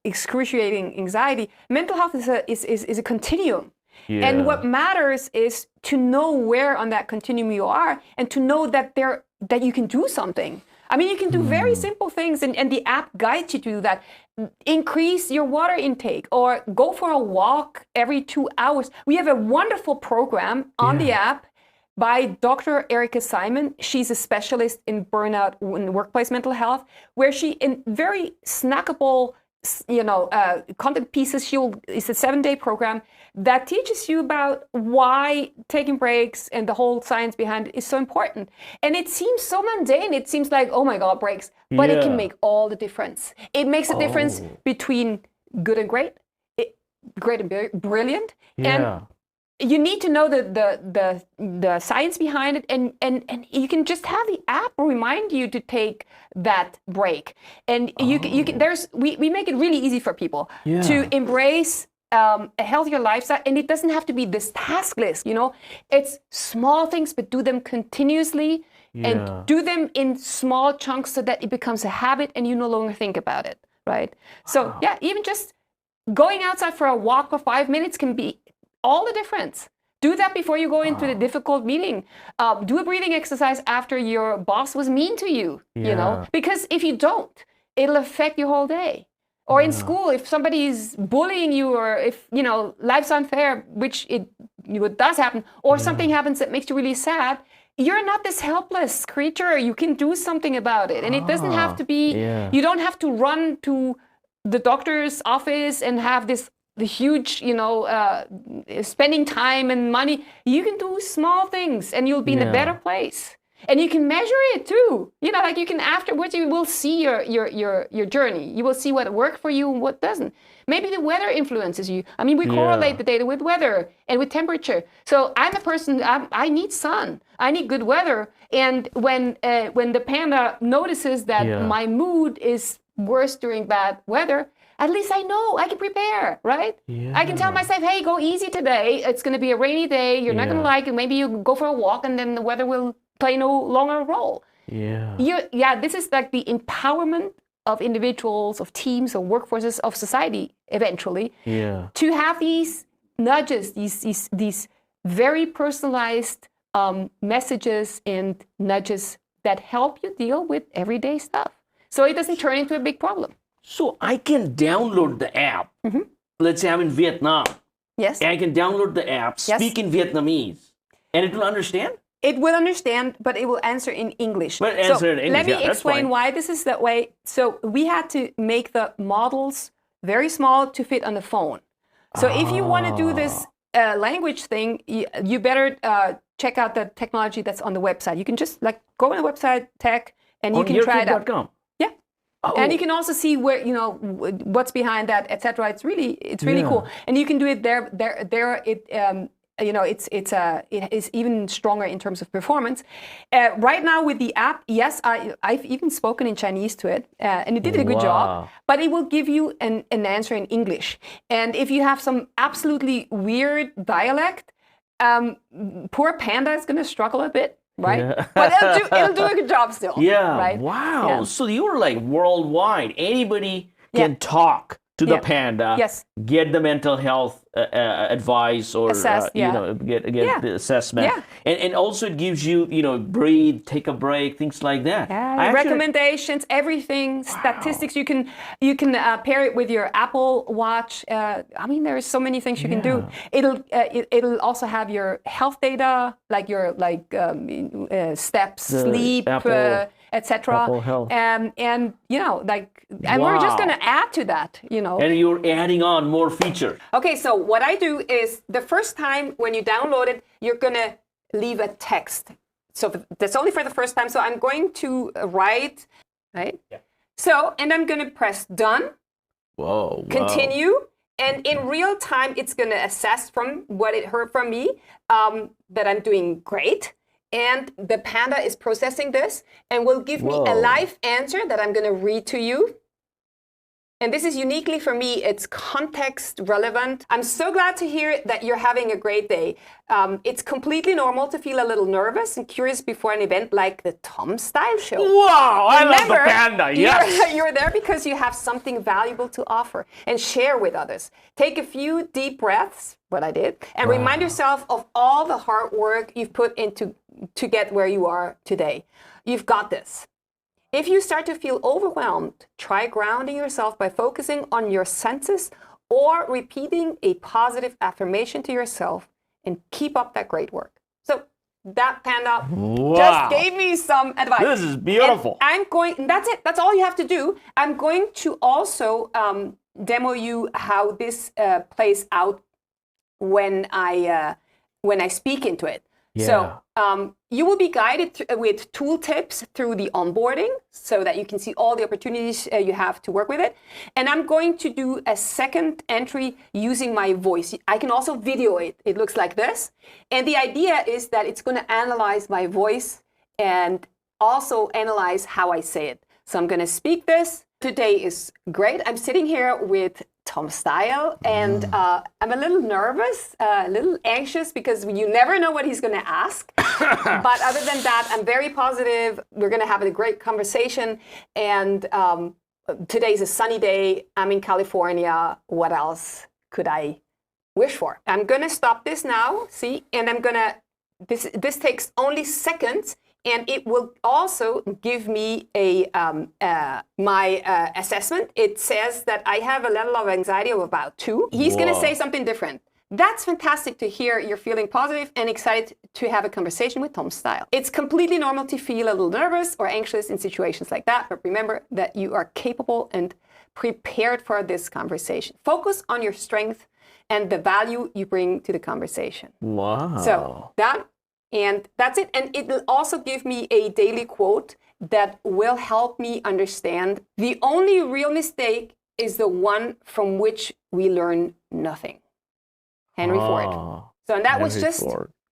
excruciating anxiety. Mental health is a continuum. Yeah. And what matters is to know where on that continuum you are, and to know that you can do something. I mean, you can do very simple things, and the app guides you to do that. Increase your water intake, or go for a walk every 2 hours. We have a wonderful program on the app by Dr. Earkick Karin. She's a specialist in burnout and workplace mental health, where she, in very snackable content pieces, it's a 7-day program that teaches you about why taking breaks and the whole science behind it is so important. And it seems so mundane. It seems like, oh my God, breaks. But it can make all the difference. It makes a difference between good and great, great and brilliant. And you need to know the science behind it, and you can just have the app remind you to take that break. And you can we make it really easy for people to embrace a healthier lifestyle, and it doesn't have to be this task list. It's small things, but do them continuously, and do them in small chunks so that it becomes a habit and you no longer think about it, right? So even just going outside for a walk for 5 minutes can be all the difference. Do that before you go into the difficult meeting. Do a breathing exercise after your boss was mean to you, because if you don't, it'll affect your whole day. Or in school, if somebody is bullying you, or if, life's unfair, which it does happen, or something happens that makes you really sad, you're not this helpless creature. You can do something about it. And it doesn't have to be, you don't have to run to the doctor's office and have the huge, spending time and money. You can do small things and you'll be in a better place. And you can measure it too. Like you can, afterwards, you will see your journey. You will see what worked for you and what doesn't. Maybe the weather influences you. I mean, we correlate the data with weather and with temperature. So I'm a person, I need sun. I need good weather. And when the panda notices that my mood is worse during bad weather, at least I know I can prepare, right? I can tell myself, hey, go easy today. It's going to be a rainy day. You're not going to like it. Maybe you go for a walk, and then the weather will play no longer a role. This is like the empowerment of individuals, of teams, of workforces, of society eventually. To have these nudges, these very personalized messages and nudges that help you deal with everyday stuff, so it doesn't turn into a big problem. So I can download the app. Let's say I'm in Vietnam. Yes. And I can download the app, speak in Vietnamese, and it will understand? It will understand, but it will answer in English. But answer in English, let me explain why this is that way. So we had to make the models very small to fit on the phone. So if you want to do this language thing, you better check out the technology that's on the website. You can just go on the website, tech, and you can try it out. And you can also see where what's behind that, etc. It's really cool, and you can do it there. It is even stronger in terms of performance. Right now with the app, yes, I've even spoken in Chinese to it, and it did a good job. But it will give you an answer in English. And if you have some absolutely weird dialect, poor panda is going to struggle a bit. Right? But it'll do a good job still. Right? Wow. So you're like worldwide. Anybody can talk to the panda. Yes. Get the mental health advice or get the assessment. Yeah. And also it gives you, breathe, take a break, things like that. Yeah, recommendations, everything, statistics. You can pair it with your Apple Watch. I mean, there are so many things you can do. It'll also have your health data, like your steps, sleep, etc. Apple Health. And we're just going to add to that, And you're adding on more features. Okay, so what I do is the first time when you download it, you're going to leave a text. So that's only for the first time. So I'm going to write, right? Yeah. So, and I'm going to press done. Whoa. Continue. And in real time, it's going to assess from what it heard from me that I'm doing great. And the panda is processing this and will give me a live answer that I'm going to read to you. And this is uniquely for me, it's context relevant. I'm so glad to hear that you're having a great day. It's completely normal to feel a little nervous and curious before an event like the Tom Style Show. Wow, I love the panda, yes. You're there because you have something valuable to offer and share with others. Take a few deep breaths, what I did, and remind yourself of all the hard work you've put into to get where you are today. You've got this. If you start to feel overwhelmed, try grounding yourself by focusing on your senses or repeating a positive affirmation to yourself and keep up that great work. So that panda just gave me some advice. This is beautiful. And that's it. That's all you have to do. I'm going to also demo you how this plays out when I speak into it. Yeah. So you will be guided with tool tips through the onboarding so that you can see all the opportunities you have to work with it. And I'm going to do a second entry using my voice. I can also video it. It looks like this. And the idea is that it's going to analyze my voice and also analyze how I say it. So I'm going to speak this. Today is great. I'm sitting here with Tom Style, and I'm a little nervous, a little anxious because you never know what he's going to ask. But other than that, I'm very positive. We're going to have a great conversation. And today's a sunny day. I'm in California. What else could I wish for? I'm going to stop this now, see? And I'm going to, this takes only seconds. And it will also give me my assessment. It says that I have a level of anxiety of about 2. He's going to say something different. That's fantastic to hear you're feeling positive and excited to have a conversation with Tom Style. It's completely normal to feel a little nervous or anxious in situations like that, but remember that you are capable and prepared for this conversation. Focus on your strength and the value you bring to the conversation. Wow. So and that's it. And it will also give me a daily quote that will help me understand the only real mistake is the one from which we learn nothing. Henry Ford. So, and that was just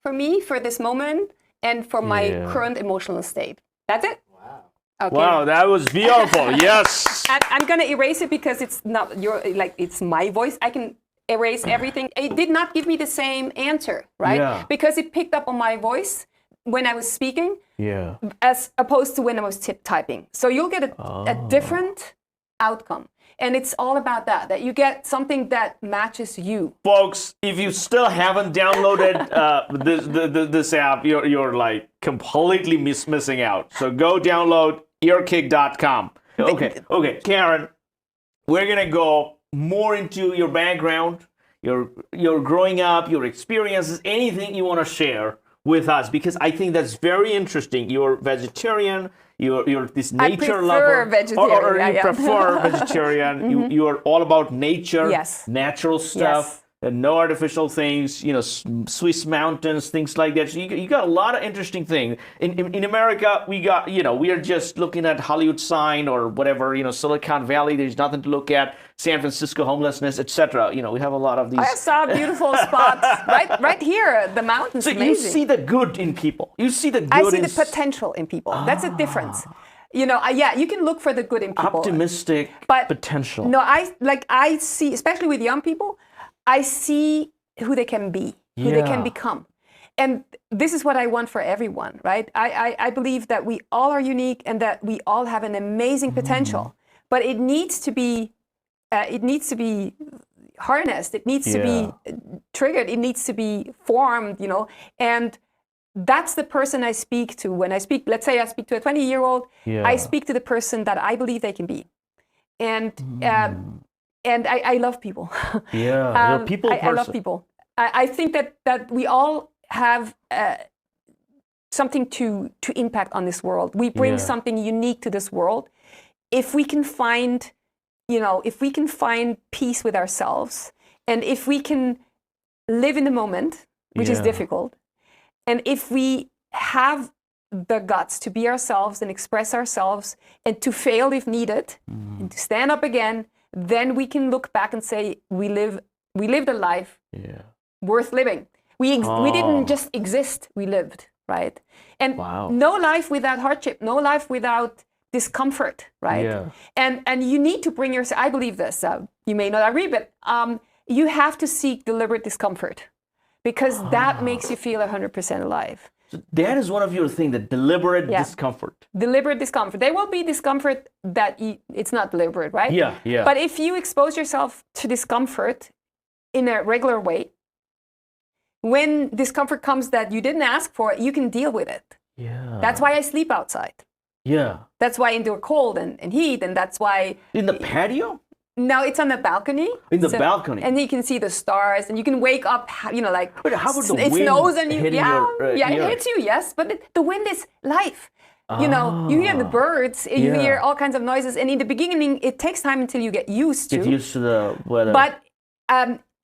for me, for this moment, and for my current emotional state. That's it. Wow. Okay. Wow, that was beautiful. Yes. I'm going to erase it because it's not it's my voice. I can erase everything. It did not give me the same answer, right? Yeah. Because it picked up on my voice when I was speaking, as opposed to when I was typing. So you'll get a different outcome. And it's all about that you get something that matches you. Folks, if you still haven't downloaded this app, you're like completely missing out. So go download earkick.com. Okay, Karin, we're going to go more into your background, your growing up, your experiences, anything you want to share with us, because I think that's very interesting. You're vegetarian, you're this nature lover. Vegetarian, you prefer vegetarian. You are all about nature, natural stuff. And no artificial things, Swiss mountains, things like that. So you got a lot of interesting things. In America, we got, we are just looking at Hollywood sign or whatever, Silicon Valley, there's nothing to look at. San Francisco homelessness, etc. We have a lot of these. I saw beautiful spots right here, the mountains. So amazing. You see the good in people. You see the good. I see the potential in people. That's a difference. You can look for the good in people. Optimistic potential. No, I see, especially with young people, I see who they can be, who they can become. And this is what I want for everyone, right? I believe that we all are unique and that we all have an amazing potential, but it needs to be it needs to be harnessed. It needs to be triggered. It needs to be formed, and that's the person I speak to. When I speak, let's say I speak to a 20-year-old, I speak to the person that I believe they can be. And I love people. You're a people person. I love people. I think that we all have something to impact on this world. We bring something unique to this world. If we can find, peace with ourselves, and if we can live in the moment, which is difficult, and if we have the guts to be ourselves and express ourselves and to fail if needed and to stand up again, then we can look back and say we lived a life worth living. We didn't just exist, we lived, right? And no life without hardship, no life without discomfort, right? And you need to bring yourself, I believe this, you may not agree, but you have to seek deliberate discomfort, because that makes you feel 100% alive. So that is one of your things, the deliberate discomfort. Deliberate discomfort. There will be discomfort that it's not deliberate, right? Yeah. But if you expose yourself to discomfort in a regular way, when discomfort comes that you didn't ask for, you can deal with it. That's why I sleep outside. That's why I endure cold and heat, and that's why... In the patio? No, it's on the balcony. In the balcony. And you can see the stars, and you can wake up, like... But how about the wind snows and hitting it hits you, yes. But the wind is life. You hear the birds, you hear all kinds of noises. And in the beginning, it takes time until you get used to. Get used to the weather. But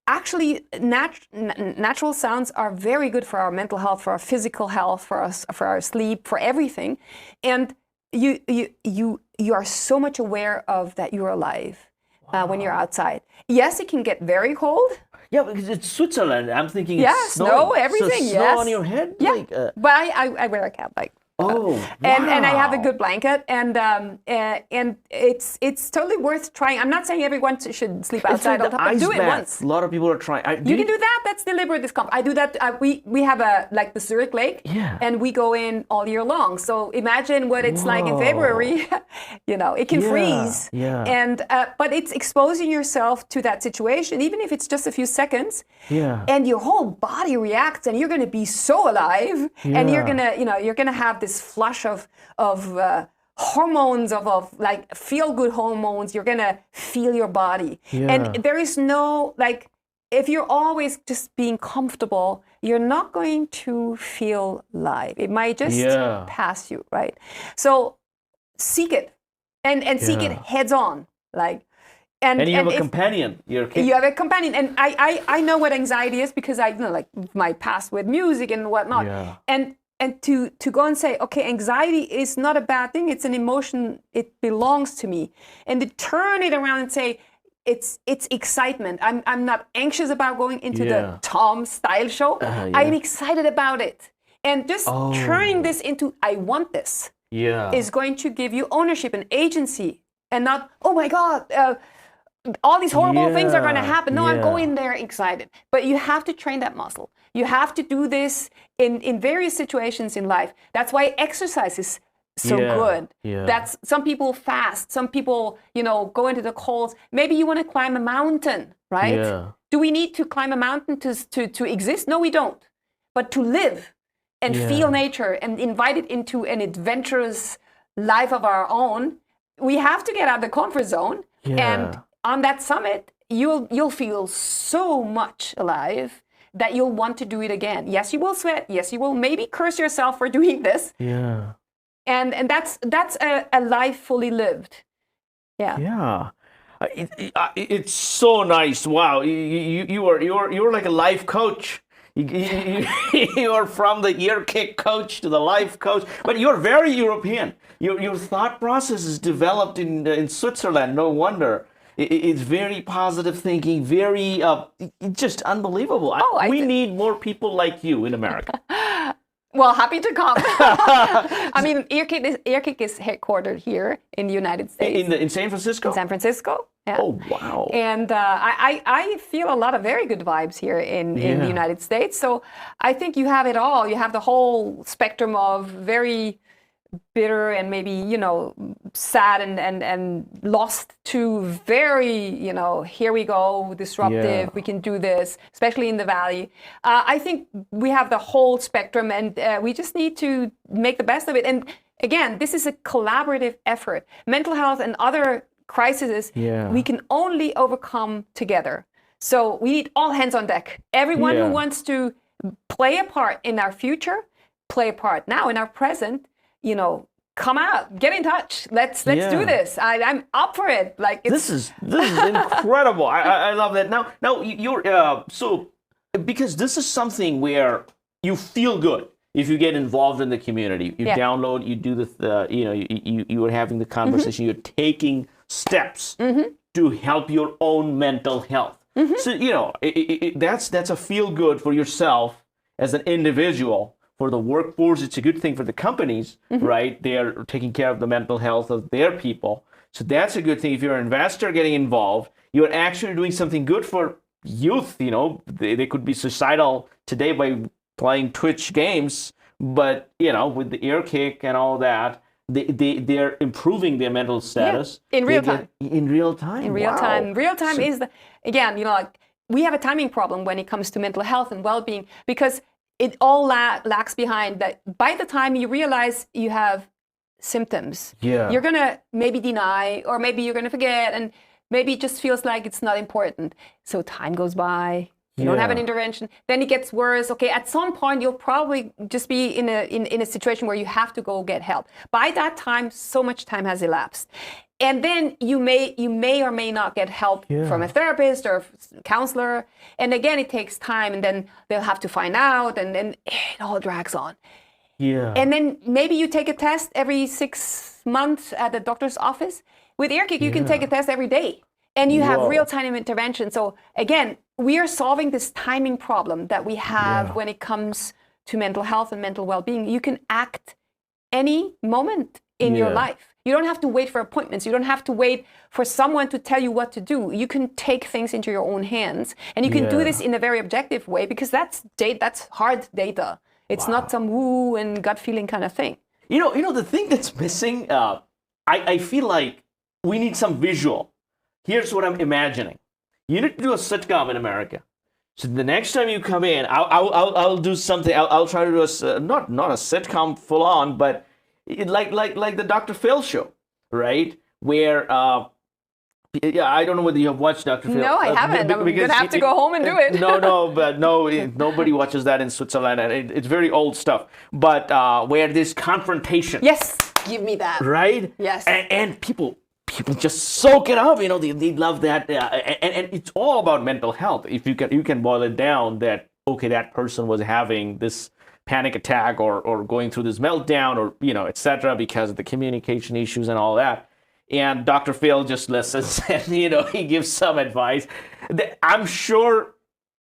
actually, natural sounds are very good for our mental health, for our physical health, for our sleep, for everything. And you are so much aware of that you're alive. When you're outside. Yes, it can get very cold. Yeah, because it's Switzerland. I'm thinking it's snow, everything. So snow on your head? Yeah, but I wear a cap. And I have a good blanket, and it's totally worth trying. I'm not saying everyone should sleep outside all the time, but do it once. A lot of people are trying. You can do that. That's deliberate discomfort. I do that. We have the Zurich Lake, and we go in all year long. So imagine what it's like in February. It can freeze. And but it's exposing yourself to that situation, even if it's just a few seconds. And your whole body reacts, and you're going to be so alive, and you're gonna have this flush of hormones, of like feel-good hormones. You're gonna feel your body, and there is no if you're always just being comfortable, you're not going to feel live. It might just pass you, right? So seek it, and seek it heads on, And you have a companion. You have a companion, and I know what anxiety is, because I know my past with music and whatnot, and to go and say, okay, anxiety is not a bad thing. It's an emotion. It belongs to me, and to turn it around and say, it's excitement. I'm not anxious about going into the Tom style show. I'm excited about it, and just turning this into I want this is going to give you ownership and agency, and not oh my God. All these horrible things are going to happen. No, I'm going there excited. But you have to train that muscle. You have to do this in various situations in life. That's why exercise is so good. That's some people fast. Some people, go into the cold. Maybe you want to climb a mountain, right? Do we need to climb a mountain to exist? No, we don't. But to live and feel nature and invite it into an adventurous life of our own, we have to get out of the comfort zone. And on that summit, you'll feel so much alive that you'll want to do it again. Yes, you will sweat. Yes, you will maybe curse yourself for doing this. And that's a life fully lived. It's so nice. Wow, you're like a life coach. You are from the Earkick coach to the life coach, but you're very European. Your thought process is developed in Switzerland. No wonder. It's very positive thinking, very just unbelievable. We need more people like you in America. Well, happy to come. I mean, Earkick is headquartered here in the United States. In San Francisco? In San Francisco, yeah. Oh, wow. And I feel a lot of very good vibes here in the United States. So I think you have it all. You have the whole spectrum of very bitter and maybe, sad and lost to very, here we go, disruptive, we can do this, especially in the Valley. I think we have the whole spectrum, and we just need to make the best of it. And again, this is a collaborative effort. Mental health and other crises, we can only overcome together. So we need all hands on deck. Everyone who wants to play a part in our future, play a part now in our present, come out, get in touch. Let's do this. I'm up for it. Like this is incredible. I love that. Now you're so, because this is something where you feel good if you get involved in the community. You download, you do you are having the conversation. You're taking steps to help your own mental health. So that's a feel good for yourself as an individual. For the workforce, it's a good thing for the companies, right? They are taking care of the mental health of their people. So that's a good thing. If you're an investor getting involved, you're actually doing something good for youth. They could be suicidal today by playing Twitch games, but with the Earkick and all that, they're improving their mental status in real time. In real time. In real time. Real time is again, we have a timing problem when it comes to mental health and well-being, because it all lags behind that. By the time you realize you have symptoms, you're going to maybe deny, or maybe you're going to forget, and maybe it just feels like it's not important. So time goes by, you don't have an intervention, then it gets worse. Okay, at some point you'll probably just be in a situation where you have to go get help. By that time, so much time has elapsed. And then you may or may not get help from a therapist or a counselor. And again, it takes time, and then they'll have to find out, and then it all drags on. Yeah. And then maybe you take a test every 6 months at the doctor's office. With Earkick, you can take a test every day, and you have real-time intervention. So again, we are solving this timing problem that we have when it comes to mental health and mental well-being. You can act any moment in your life. You don't have to wait for appointments. You don't have to wait for someone to tell you what to do. You can take things into your own hands, and you can do this in a very objective way, because that's hard data. It's not some woo and gut feeling kind of thing. The thing that's missing, I feel like we need some visual. Here's what I'm imagining. You need to do a sitcom in America. So the next time you come in, I'll do something. I'll try to do not a sitcom full on, but like the Dr. Phil show, right? Where I don't know whether you have watched Dr. Phil. No, I haven't. I'm gonna have to go home and do it. Nobody watches that in Switzerland, and it's very old stuff. But where there's confrontation. Yes, give me that. Right? Yes. And people just soak it up. They love that, and it's all about mental health. If you can boil it down, that that person was having this panic attack or going through this meltdown, or etc., because of the communication issues and all that. And Dr. Phil just listens, and he gives some advice. I'm sure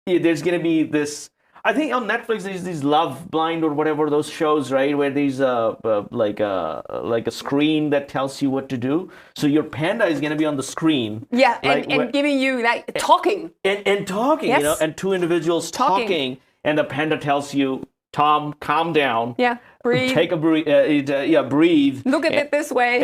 there's going to be this. I think on Netflix there's these Love Blind or whatever those shows, right, where there's like a screen that tells you what to do. So your panda is going to be on the screen. Yeah, and giving you talking. And talking, and two individuals talking, and the panda tells you, Tom, calm down. Yeah, breathe. Take a breathe. Breathe. Look at it this way.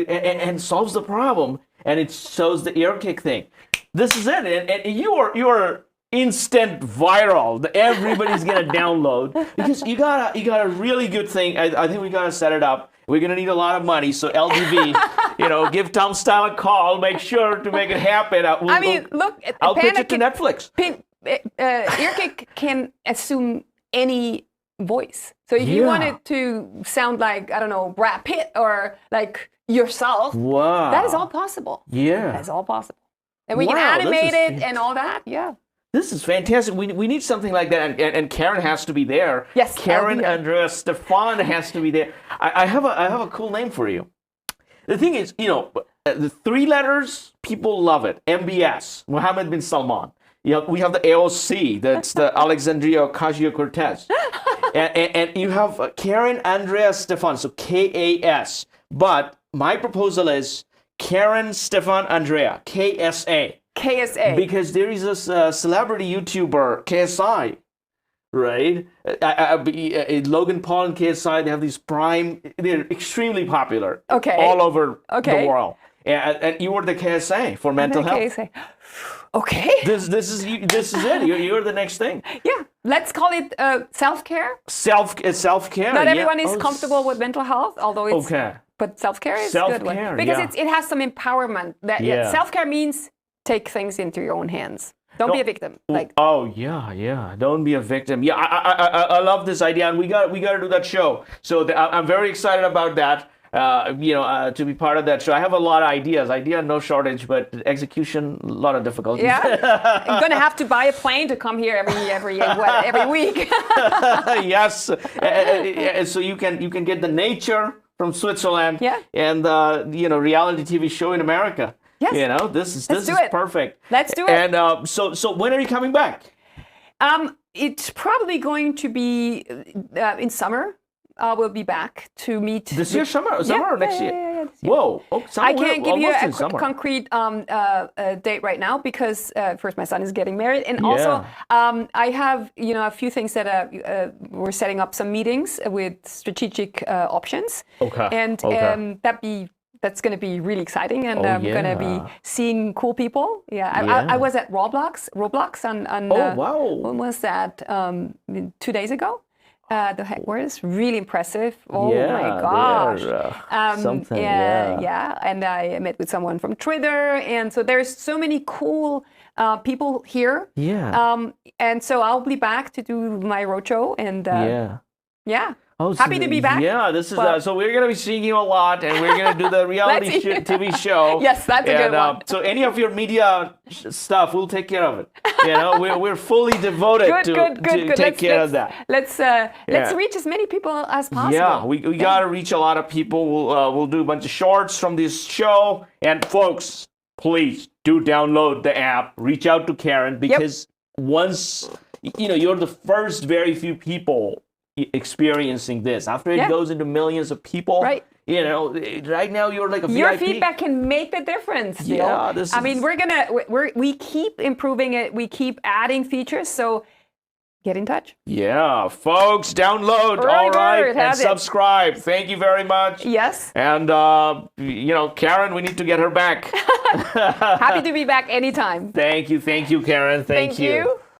And solves the problem. And it shows the Earkick thing. This is it. And you are instant viral. Everybody's gonna download, because you got a really good thing. I think we gotta set it up. We're gonna need a lot of money. So LGV, give Tom Stein a call. Make sure to make it happen. Look, I'll pitch it to Netflix. Earkick can assume any voice. So if you wanted to sound like, I don't know, Brad Pitt or like yourself, that is all possible. Yeah. That is all possible. And we can animate it and all that. Yeah. This is fantastic. We need something like that, and Karin has to be there. Yes. Karin Andrea Stephan has to be there. I have a cool name for you. The thing is, the 3 letters, people love it. MBS, Mohammed bin Salman. We have the AOC, that's the Alexandria Ocasio-Cortez. and you have Karin Andrea Stephan, so KAS. But my proposal is Karin Stephan Andrea, KSA. KSA. Because there is a celebrity YouTuber, KSI, right? Logan Paul and KSI, they have these prime. They're extremely popular. Okay. All over Okay. the world. And you were the KSA for mental health. KSA. Okay. This is it. You're the next thing. Yeah. Let's call it self-care. Self-care. Not everyone is comfortable with mental health, although it's Okay. But self-care is a good one Self-care, because yeah. it has some empowerment. Self-care means take things into your own hands. Don't be a victim. Like yeah. Don't be a victim. Yeah, I love this idea, and we got to do that show. So I'm very excited about that. To be part of that show. I have a lot of ideas. Idea no shortage, but execution a lot of difficulties. Yeah, I'm gonna have to buy a plane to come here every week. Yes, so you can get the nature from Switzerland. Yeah. And reality TV show in America. Yes. This is perfect. Let's do it. And so when are you coming back? It's probably going to be in summer. We'll be back to meet. This year, summer or next year? Yeah, this year. Whoa! Oh, summer, I can't give you a concrete date right now because first my son is getting married, and also I have a few things that we're setting up some meetings with strategic options. Okay. And that's going to be really exciting, and I'm going to be seeing cool people. I was at Roblox on wow. when was that? 2 days ago. The headquarters, really impressive. Oh my gosh. Something, and I met with someone from Twitter, and so there's so many cool people here. Yeah. And so I'll be back to do my roadshow, and Oh, happy to be back. Yeah, this is so we're gonna be seeing you a lot, and we're gonna do the reality TV show. Yes, that's a good one. So any of your media stuff, we'll take care of it. We're fully devoted to take care of that. Let's reach as many people as possible. Yeah, we gotta reach a lot of people. We'll do a bunch of shorts from this show, and folks, please do download the app. Reach out to Karin because once you're the first very few people experiencing this. After it goes into millions of people, right now you're like a VIP. Your feedback can make the difference. Yeah, we keep improving it. We keep adding features. So get in touch. Yeah, folks, download. All right, and subscribe. Thank you very much. Yes. And Karin, we need to get her back. Happy to be back anytime. Thank you, Karin. Thank you.